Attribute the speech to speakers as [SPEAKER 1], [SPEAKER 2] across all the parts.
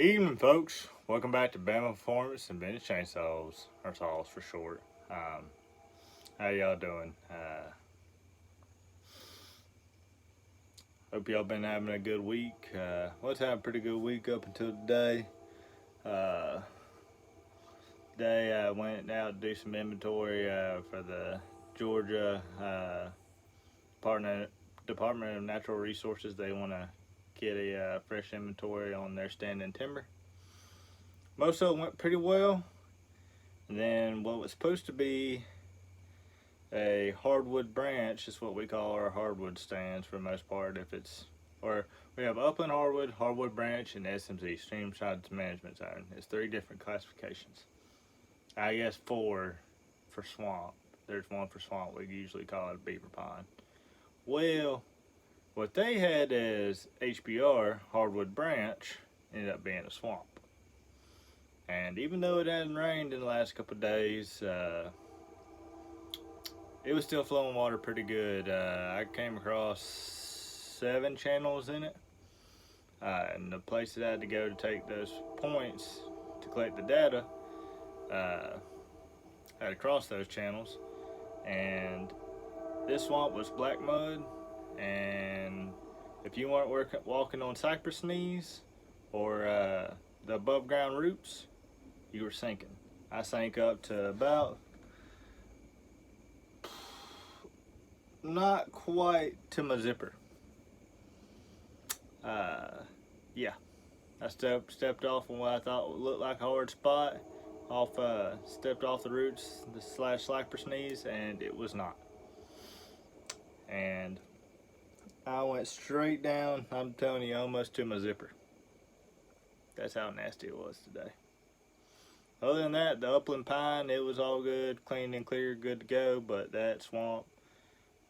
[SPEAKER 1] Evening, folks. Welcome back to Bama Performance and Vintage Chainsaws, or Saws for short. How y'all doing? Hope y'all been having a good week. Let's have a pretty good week up until today. Today I went out to do some inventory for the Georgia Department of Natural Resources. They want to get a fresh inventory on their standing timber. Most of it went pretty well. And then what was supposed to be a hardwood branch is what we call our hardwood stands for the most part. Or we have upland hardwood, hardwood branch, and SMZ, stream side management zone. It's 3 different classifications. I guess 4 for swamp. There's 1 for swamp. We usually call it a beaver pond. Well, what they had as HBR, hardwood branch, ended up being a swamp. And even though it hadn't rained in the last couple of days, it was still flowing water pretty good. I came across 7 channels in it. And the places I had to go to take those points to collect the data, I had to cross those channels. And this swamp was black mud. And if you weren't walking on cypress knees or the above ground roots, you were sinking. I sank up to about, not quite to my zipper. Yeah, I stepped off on what I thought would look like a hard spot. Stepped off the roots, the cypress knees, and it was not. And I went straight down, I'm telling you, almost to my zipper. That's how nasty it was today. Other than that, the upland pine, it was all good, clean and clear, good to go. But that swamp,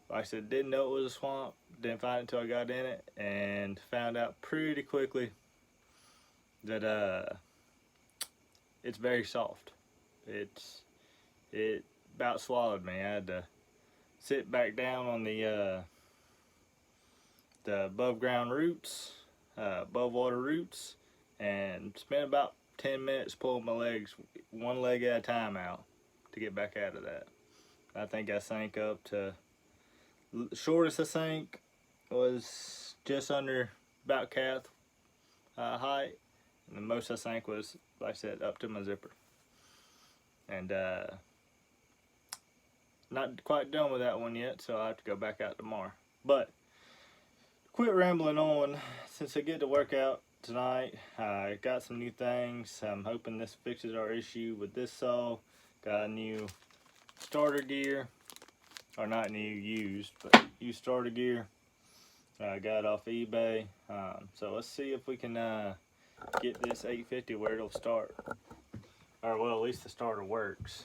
[SPEAKER 1] like I said, didn't know it was a swamp. Didn't find it until I got in it, and found out pretty quickly that it's very soft. It about swallowed me. I had to sit back down on the above ground roots, above water roots, and spent about 10 minutes pulling my legs, one leg at a time out to get back out of that. I think I sank up to, the shortest I sank was just under about calf height, and the most I sank was, like I said, up to my zipper. And not quite done with that one yet, so I'll have to go back out tomorrow. But quit rambling on. Since I get to work out tonight, I got some new things. I'm hoping this fixes our issue with this saw. Got a new starter gear, or not new, used, but used starter gear. I got it off eBay. So let's see if we can get this 850 where it'll start. Or well, at least the starter works.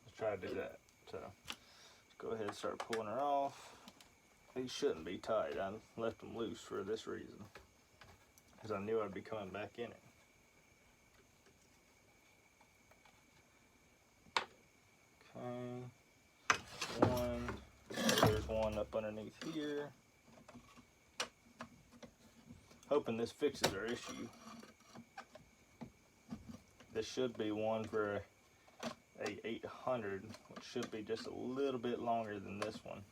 [SPEAKER 1] Let's try to do that. So let's go ahead and start pulling her off. These shouldn't be tight. I left them loose for this reason, because I knew I'd be coming back in it. Okay, there's one up underneath here. Hoping this fixes our issue. This should be one for a 800, which should be just a little bit longer than this one.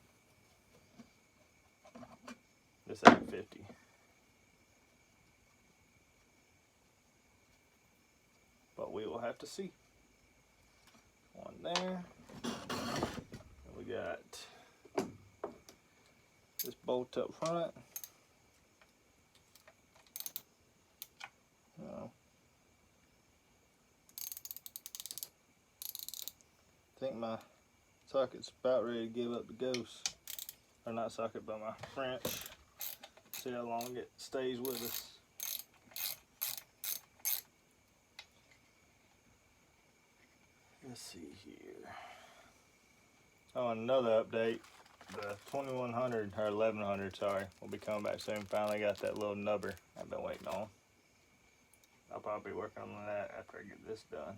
[SPEAKER 1] This 850. But we will have to see. One there. And we got this bolt up front. I think my socket's about ready to give up the ghost. Or not socket, but my French. See how long it stays with us. Let's see here. Oh, another update. The 2100, or 1100, sorry, will be coming back soon. Finally got that little nubber I've been waiting on. I'll probably be working on that after I get this done.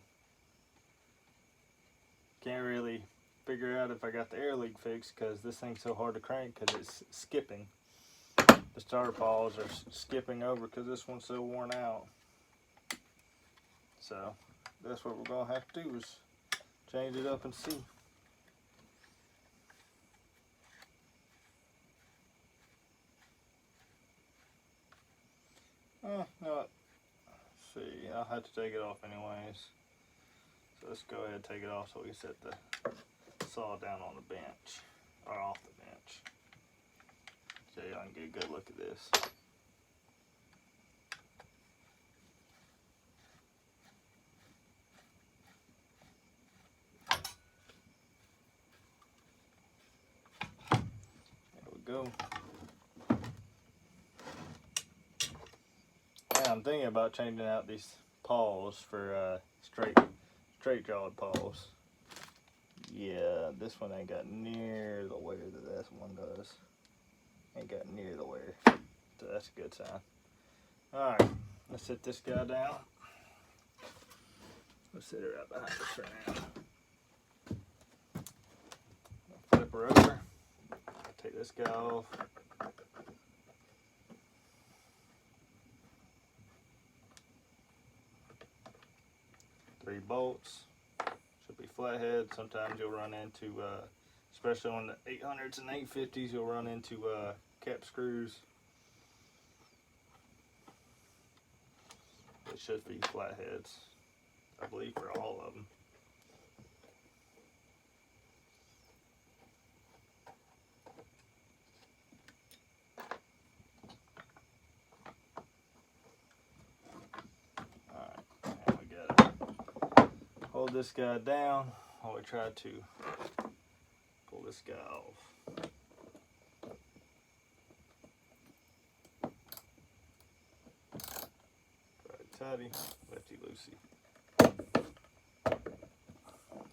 [SPEAKER 1] Can't really figure out if I got the air leak fixed, because this thing's so hard to crank because it's skipping. The starter paws are skipping over because this one's so worn out. So that's what we're gonna have to do, is change it up and see. No, let's see, I'll have to take it off anyways. So let's go ahead and take it off so we can set the saw down on the bench, or off the bench, so y'all can get a good look at this. There we go. And I'm thinking about changing out these paws for straight jawed paws. Yeah, this one ain't got near the wear that this one does. Ain't got near the wear, so that's a good sign. All right, let's set this guy down. Let's sit her right behind us for now. Flip her over. Take this guy off. Three bolts. Should be flathead. Sometimes you'll run into, especially on the 800s and 850s, you'll run into cap screws. It should be flatheads, I believe, for all of them. Alright, and we gotta hold this guy down while we try to pull this guy off. Tighty, lefty loosey.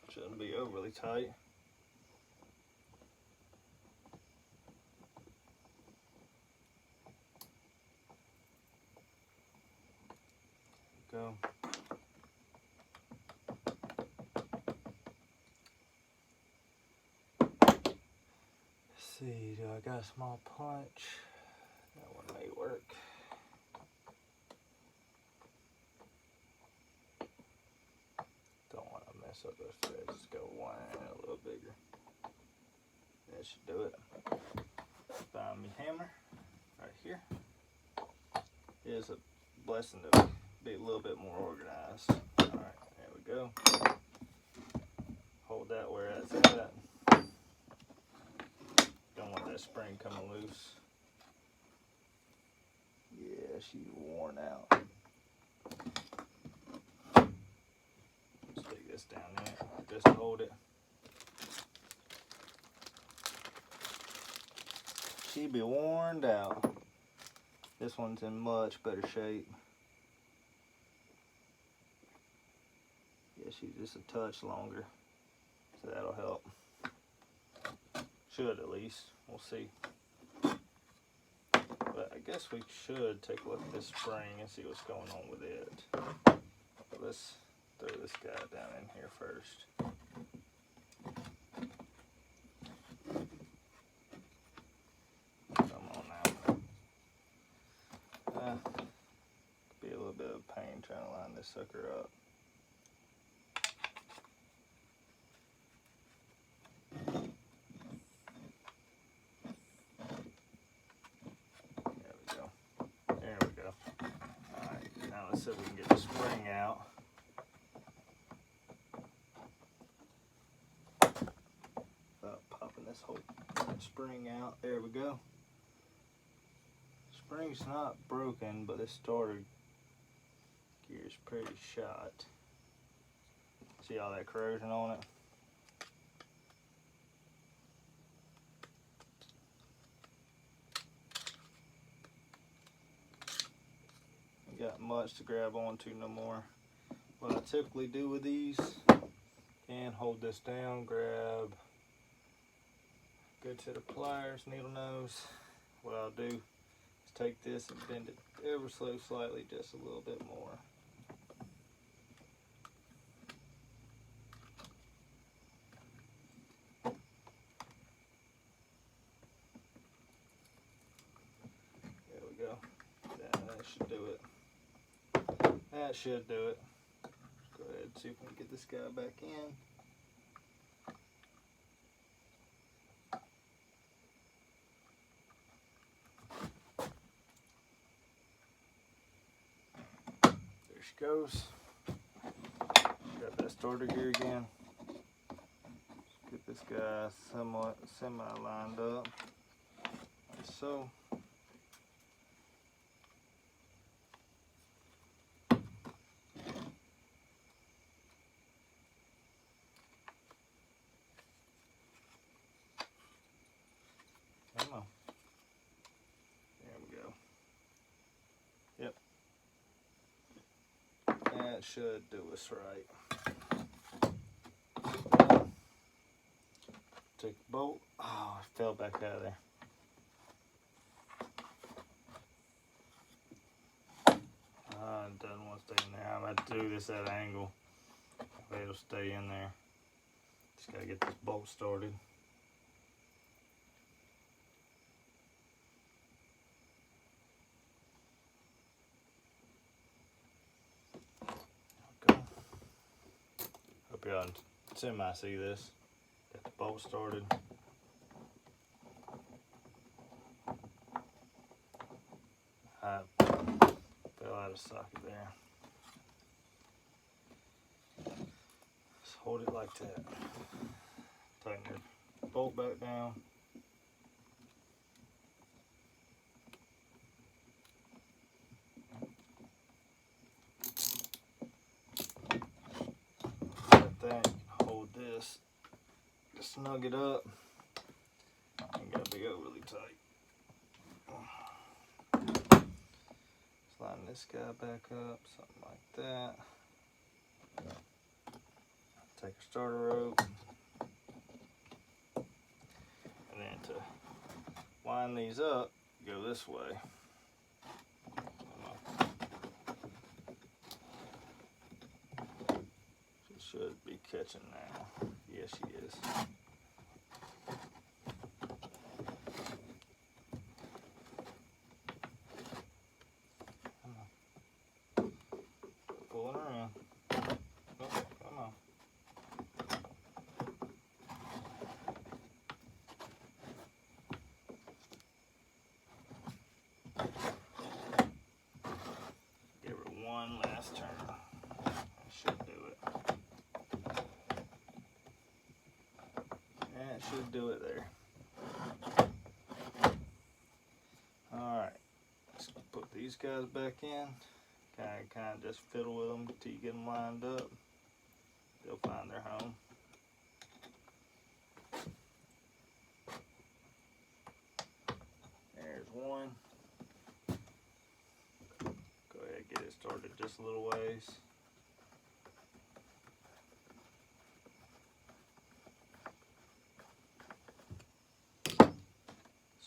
[SPEAKER 1] Shouldn't be overly tight. Go. Let's see, do I got a small punch? That one may work. Don't want to mess up those threads. Just go one a little bigger. That should do it. Find me hammer right here. It is a blessing to be a little bit more organized. Alright, there we go. Hold that where it's at. Don't want that spring coming loose. Yeah, she's worn out. Stick this down there, just hold it. She be worn out. This one's in much better shape. Yeah, she's just a touch longer, so that'll help. Should, at least. We'll see. But I guess we should take a look at this spring and see what's going on with it. But let's throw this guy down in here first. Come on now. Be a little bit of pain trying to line this sucker up. There we go. Alright, now let's see if we can get the spring out. Popping this whole spring out. There we go. Spring's not broken, but this starter gear's pretty shot. See all that corrosion on it? Ain't got much to grab onto no more. What I typically do with these, and hold this down, grab a good set of pliers, needle nose. What I'll do is take this and bend it ever so slightly, just a little bit more. There we go. That should do it. That should do it. ahead and see if we can get this guy back in. There she goes. Got that starter gear again. Get this guy somewhat semi-lined up, like so. Come on. There we go. Yep. That should do us right. Take the bolt. Oh, it fell back out of there. It doesn't want to stay in there. I'm about to do this at an angle. It'll stay in there. Just gotta get this bolt started. Okay. Hope y'all can semi-see this. Got the bolt started. Fell out of socket there. Just hold it like that. Tighten your bolt back down. Like that. Hold this. Just snug it up. Ain't gotta be overly tight. Line this guy back up, something like that. Take a starter rope, and then to wind these up, go this way. She should be catching now. Yes, she is. Pulling her in. Oh, come on. Give her one last turn. That should do it. That should do it there. Alright. Let's put these guys back in. Kind of just fiddle with them until you get them lined up. They'll find their home. There's one. Go ahead and get it started just a little ways.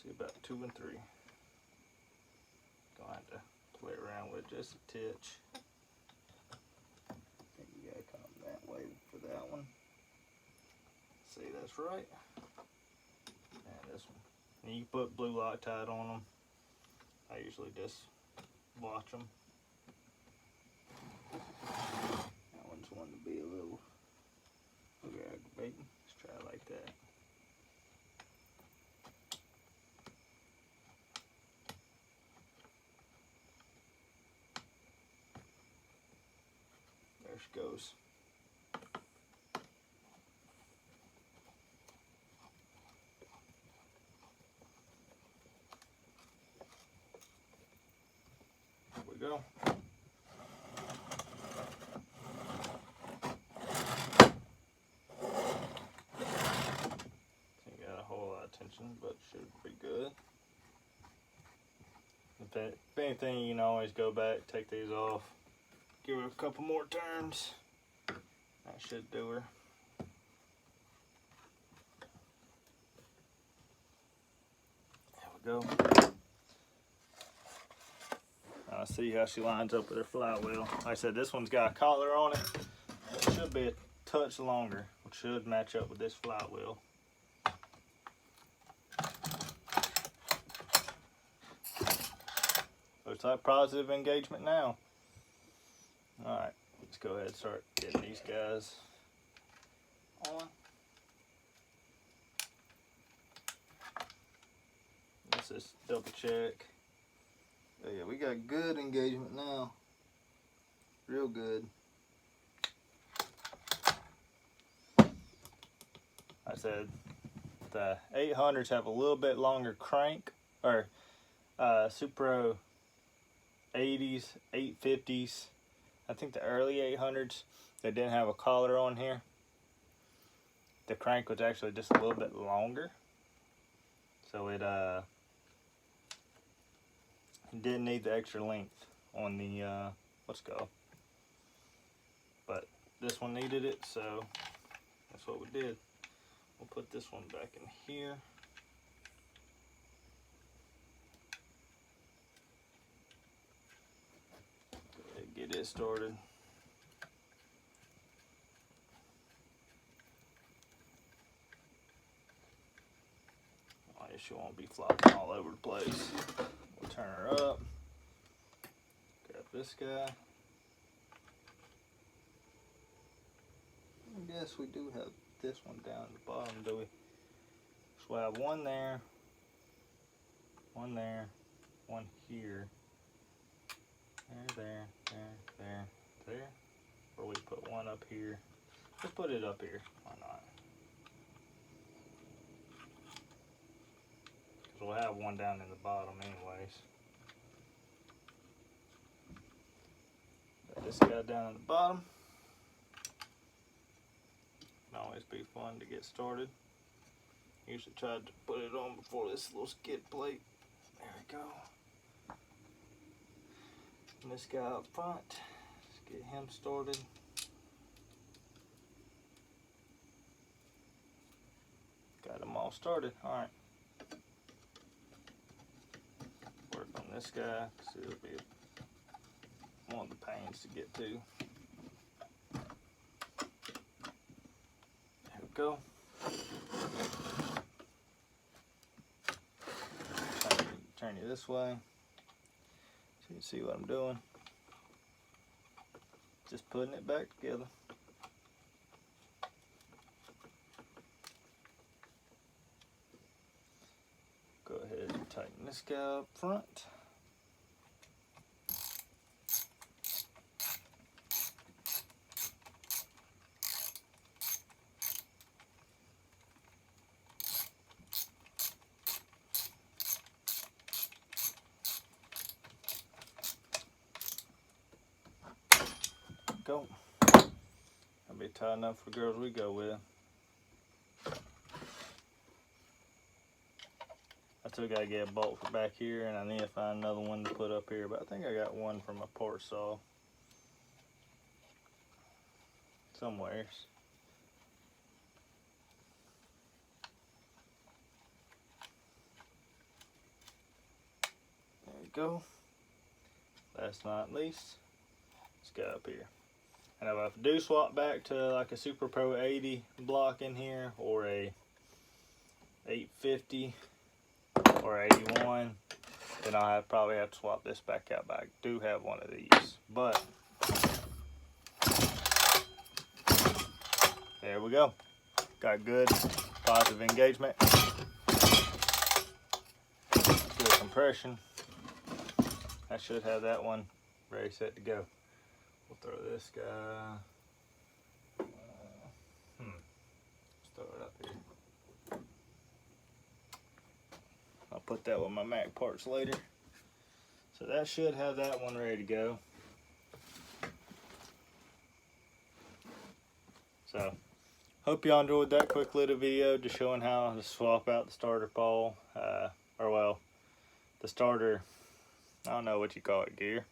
[SPEAKER 1] See about 2 and 3. Gonna have to play around with just a titch. I think you gotta come that way for that one. See, that's right. And this one. And you can put blue Loctite on them. I usually just watch them. That one's one to be a little aggravating. Let's try it like that. There she goes. There we go. Ain't got a whole lot of tension, but should be good. If anything, you can always go back, take these off, give her a couple more turns. That should do her. There we go. Now see how she lines up with her flywheel. Like I said, this one's got a collar on it. It should be a touch longer, which should match up with this flywheel. Looks like positive engagement now. Alright, let's go ahead and start getting these guys on. Let's just double check. Oh yeah, we got good engagement now. Real good. I said the 800s have a little bit longer crank, or Supro 80s, 850s. I think the early 800s, they didn't have a collar on here. The crank was actually just a little bit longer, so it didn't need the extra length on the let's go. But this one needed it, so that's what we did. We'll put this one back in here. Go ahead and get it started. She won't be flopping all over the place. We'll turn her up. Grab this guy. I guess we do have this one down at the bottom, do we? So we'll have one there, one here. There. Or we put one up here. Let's put it up here. Why not? We'll have one down in the bottom anyways. Got this guy down in the bottom. Can always be fun to get started. Usually try to put it on before this little skid plate. There we go. And this guy up front. Let's get him started. Got them all started. Alright. Work on this guy, because it'll be one of the pains to get to. There we go. Turn you this way so you can see what I'm doing. Just putting it back together. Go ahead and tighten this guy up front. Go. That'll be tight enough for girls we go with. I still gotta get a bolt for back here, and I need to find another one to put up here, but I think I got one from a port saw somewhere. There we go. Last but not least, let's go up here. And if I do swap back to like a Super Pro 80 block in here, or a 850 or 81, then I'll probably have to swap this back out. But I do have one of these. But there we go. Got good positive engagement, good compression. I should have that one ready, set to go. We'll throw this guy. Let's throw it up here. I'll put that with my Mac parts later. So that should have that one ready to go. So, hope y'all enjoyed that quick little video just showing how to swap out the starter pawl. Or well, the starter, I don't know what you call it, gear.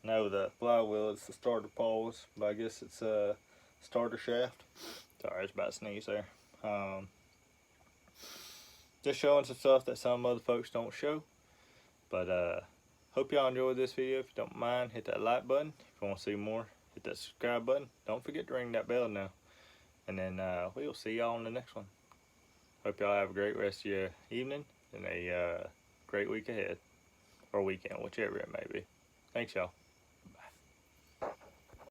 [SPEAKER 1] No, the flywheel is the starter pawls, but I guess it's a starter shaft. Sorry, I was about to sneeze there. Just showing some stuff that some other folks don't show. But hope y'all enjoyed this video. If you don't mind, hit that like button. If you want to see more, hit that subscribe button. Don't forget to ring that bell now. And then we'll see y'all on the next one. Hope y'all have a great rest of your evening and a great week ahead. Or weekend, whichever it may be. Thanks, y'all.